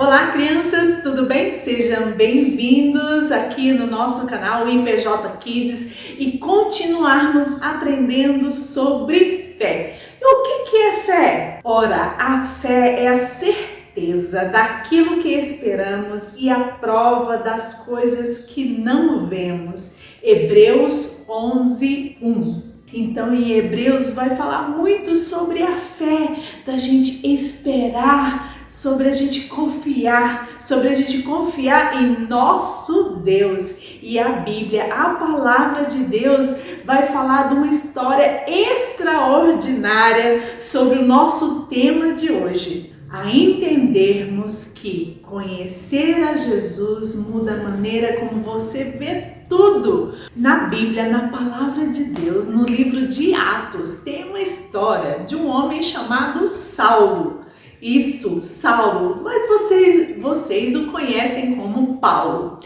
Olá, crianças, tudo bem? Sejam bem-vindos aqui no nosso canal IPJ Kids e continuarmos aprendendo sobre fé. E o que é fé? Ora, a fé é a certeza daquilo que esperamos e a prova das coisas que não vemos. Hebreus 11:1. Então, em Hebreus vai falar muito sobre a fé, da gente esperar, sobre a gente confiar em nosso Deus. E a Bíblia, a palavra de Deus, vai falar de uma história extraordinária sobre o nosso tema de hoje. A entendermos que conhecer a Jesus muda a maneira como você vê tudo. Na Bíblia, na palavra de Deus, no livro de Atos, tem uma história de um homem chamado Saulo. Isso, Saulo, mas vocês o conhecem como Paulo.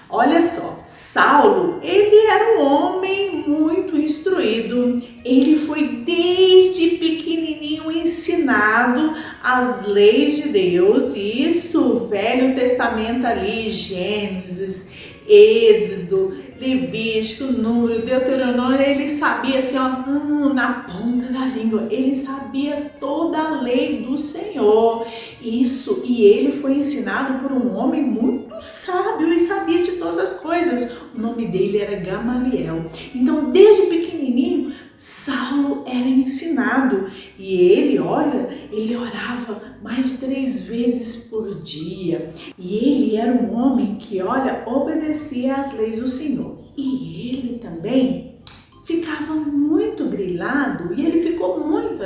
Olha só, Saulo, ele era um homem muito instruído, ele foi desde pequenininho ensinado as leis de Deus, isso, Velho Testamento ali, Gênesis, Êxodo, Levítico, Número, Deuteronômio, ele sabia assim, ó, na ponta da língua, ele sabia toda a lei do Senhor, isso, e ele foi ensinado por um homem muito sábio e sabia de todas as coisas, o nome dele era Gamaliel. Então, desde pequenininho, Saulo era ensinado e ele orava mais de 3 vezes por dia. E ele era um homem que, obedecia às leis do Senhor. E ele também ficava muito grilado, e ele ficou muito,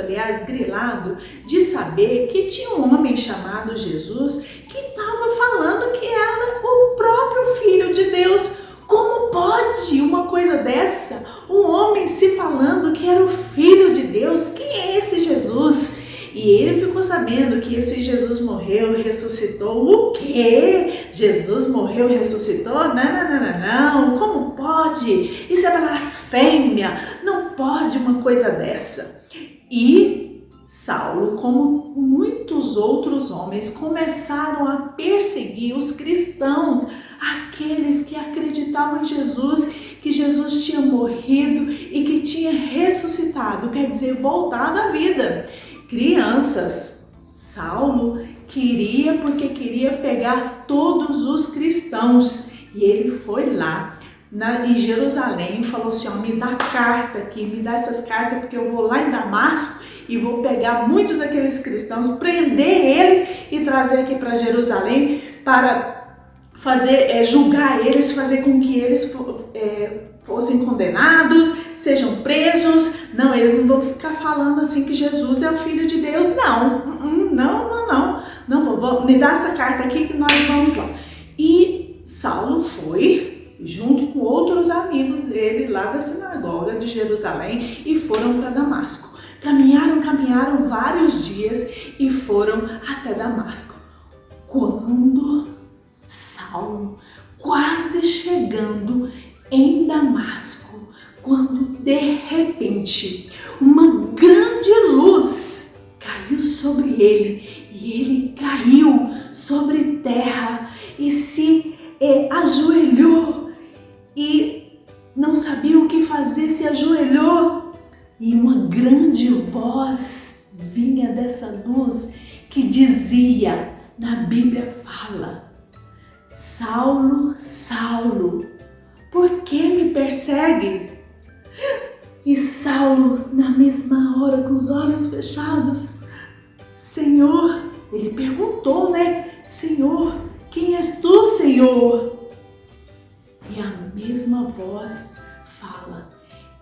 grilado de saber que tinha um homem chamado Jesus que estava falando que era o próprio Filho de Deus. Como pode uma coisa dessa? Um homem se falando que era o Filho de Deus? Quem é esse Jesus? E ele ficou sabendo que esse Jesus morreu e ressuscitou. O quê? Jesus morreu e ressuscitou? Não. Como pode? Isso é blasfêmia. Não pode uma coisa dessa. E Saulo, como muitos outros homens, começaram a perseguir os cristãos, aqueles que acreditavam em Jesus, que Jesus tinha morrido e que tinha ressuscitado, quer dizer, voltado à vida. Crianças, Saulo queria pegar todos os cristãos e ele foi lá em Jerusalém e falou assim, me dá carta aqui, me dá essas cartas porque eu vou lá em Damasco e vou pegar muitos daqueles cristãos, prender eles e trazer aqui para Jerusalém para julgar eles, fazer com que eles fossem condenados, sejam presos. Não, eles não vão ficar falando assim que Jesus é o Filho de Deus, não, me dá essa carta aqui que nós vamos lá. E Saulo foi, junto com outros amigos dele lá da sinagoga de Jerusalém, e foram para Damasco. Caminharam vários dias e foram até Damasco. Quando Saulo, quase chegando em Damasco, quando de repente uma grande luz caiu sobre ele e ele caiu sobre terra e se ajoelhou e não sabia o que fazer, se ajoelhou e uma grande voz vinha dessa luz que dizia, na Bíblia fala, Saulo, Saulo, por que me persegue? E Saulo, na mesma hora, com os olhos fechados, Senhor, ele perguntou, Senhor, quem és tu, Senhor? E a mesma voz fala,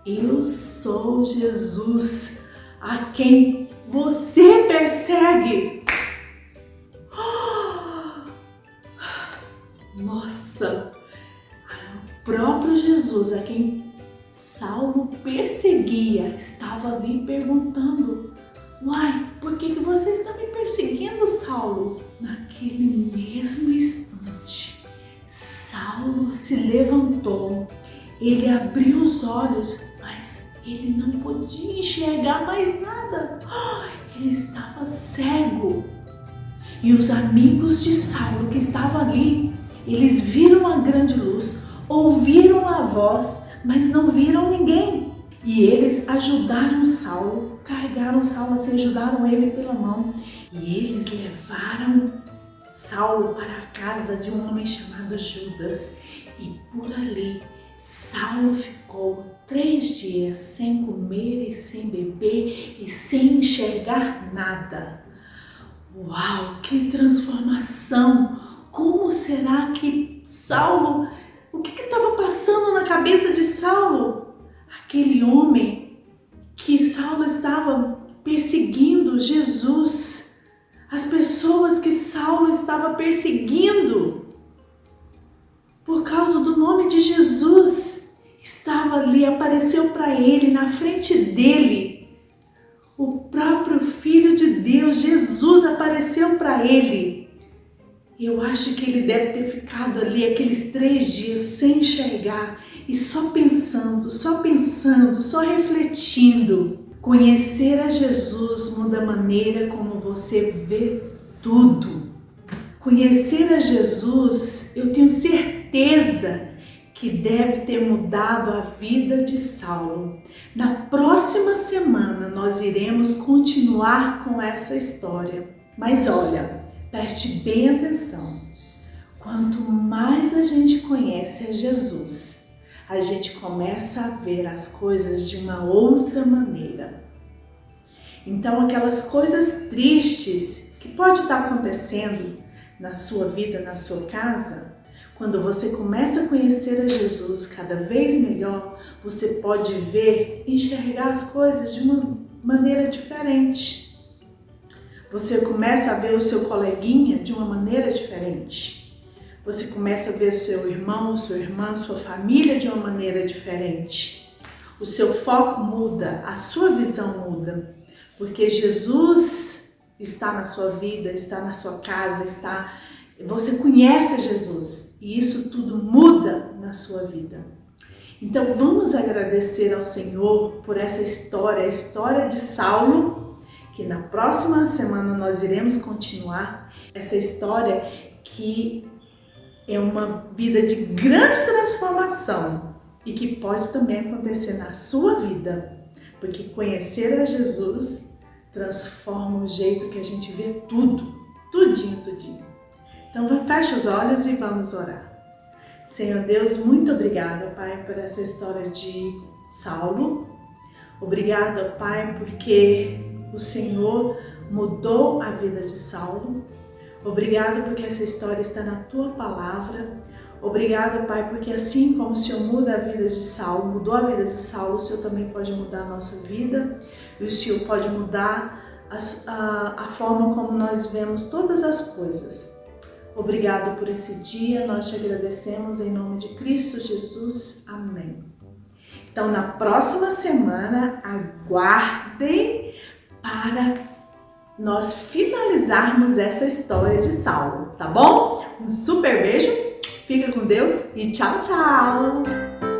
eu sou Jesus, a quem você persegue. Nossa, o próprio Jesus, a quem Saulo perseguia, estava ali perguntando, por que você está me perseguindo, Saulo? Naquele mesmo instante, Saulo se levantou, ele abriu os olhos, mas ele não podia enxergar mais nada, ele estava cego. E os amigos de Saulo que estavam ali, eles viram a grande luz, ouviram a voz, mas não viram ninguém. E eles ajudaram Saulo, carregaram Saulo assim, ajudaram ele pela mão. E eles levaram Saulo para a casa de um homem chamado Judas. E por ali, Saulo ficou 3 dias sem comer e sem beber e sem enxergar nada. Uau, que transformação! Como será que Saulo, o que estava passando na cabeça de Saulo? Aquele homem que Saulo estava perseguindo, Jesus, as pessoas que Saulo estava perseguindo, por causa do nome de Jesus, estava ali, apareceu para ele, na frente dele, o próprio Filho de Deus, Jesus, apareceu para ele. Eu acho que ele deve ter ficado ali aqueles 3 dias sem enxergar e só pensando, só refletindo. Conhecer a Jesus muda a maneira como você vê tudo. Conhecer a Jesus, eu tenho certeza que deve ter mudado a vida de Saulo. Na próxima semana nós iremos continuar com essa história. Mas olha, preste bem atenção. Quanto mais a gente conhece a Jesus, a gente começa a ver as coisas de uma outra maneira. Então, aquelas coisas tristes que pode estar acontecendo na sua vida, na sua casa, quando você começa a conhecer a Jesus cada vez melhor, você pode ver, enxergar as coisas de uma maneira diferente. Você começa a ver o seu coleguinha de uma maneira diferente. Você começa a ver seu irmão, sua irmã, sua família de uma maneira diferente. O seu foco muda, a sua visão muda, porque Jesus está na sua vida, está na sua casa, você conhece Jesus e isso tudo muda na sua vida. Então vamos agradecer ao Senhor por essa história, a história de Saulo, que na próxima semana nós iremos continuar essa história que é uma vida de grande transformação e que pode também acontecer na sua vida, porque conhecer a Jesus transforma o jeito que a gente vê tudo, tudinho. Então feche os olhos e vamos orar. Senhor Deus, muito obrigada, Pai, por essa história de Saulo. Obrigada, Pai, porque o Senhor mudou a vida de Saulo. Obrigada porque essa história está na Tua Palavra. Obrigada, Pai, porque assim como o Senhor muda a vida de Saulo, mudou a vida de Saulo, o Senhor também pode mudar a nossa vida. E o Senhor pode mudar a forma como nós vemos todas as coisas. Obrigado por esse dia, nós te agradecemos em nome de Cristo Jesus. Amém. Então, na próxima semana, aguardem para nós finalizarmos essa história de Saulo, tá bom? Um super beijo, fica com Deus e tchau, tchau!